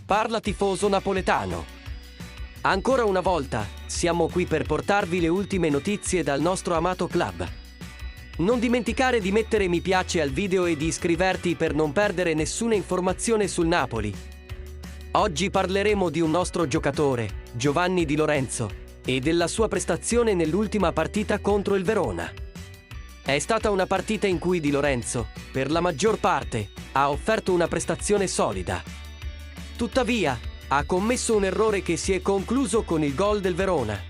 Parla tifoso napoletano. Ancora una volta, siamo qui per portarvi le ultime notizie dal nostro amato club. Non dimenticare di mettere mi piace al video e di iscriverti per non perdere nessuna informazione sul Napoli. Oggi parleremo di un nostro giocatore, Giovanni Di Lorenzo, e della sua prestazione nell'ultima partita contro il Verona. È stata una partita in cui Di Lorenzo, per la maggior parte, ha offerto una prestazione solida. Tuttavia, ha commesso un errore che si è concluso con il gol del Verona.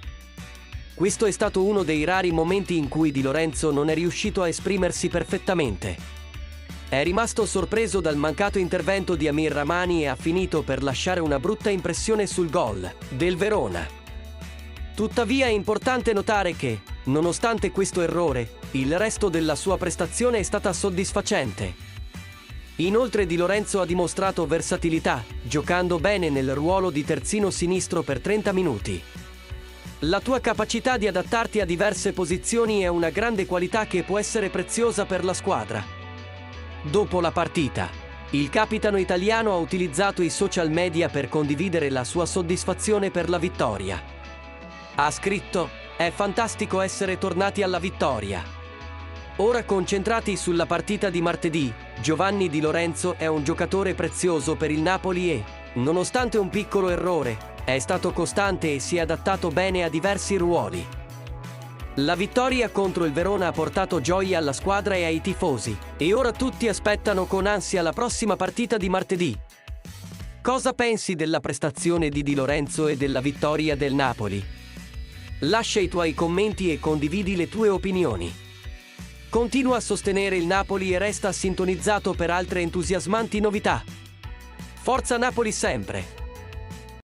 Questo è stato uno dei rari momenti in cui Di Lorenzo non è riuscito a esprimersi perfettamente. È rimasto sorpreso dal mancato intervento di Amir Rrahmani e ha finito per lasciare una brutta impressione sul gol del Verona. Tuttavia è importante notare che, nonostante questo errore, il resto della sua prestazione è stata soddisfacente. Inoltre Di Lorenzo ha dimostrato versatilità, giocando bene nel ruolo di terzino sinistro per 30 minuti. La tua capacità di adattarti a diverse posizioni è una grande qualità che può essere preziosa per la squadra. Dopo la partita, il capitano italiano ha utilizzato i social media per condividere la sua soddisfazione per la vittoria. Ha scritto: "È fantastico essere tornati alla vittoria. Ora concentrati sulla partita di martedì, Giovanni Di Lorenzo è un giocatore prezioso per il Napoli e, nonostante un piccolo errore, è stato costante e si è adattato bene a diversi ruoli." La vittoria contro il Verona ha portato gioia alla squadra e ai tifosi, e ora tutti aspettano con ansia la prossima partita di martedì. Cosa pensi della prestazione di Di Lorenzo e della vittoria del Napoli? Lascia i tuoi commenti e condividi le tue opinioni. Continua a sostenere il Napoli e resta sintonizzato per altre entusiasmanti novità. Forza Napoli sempre!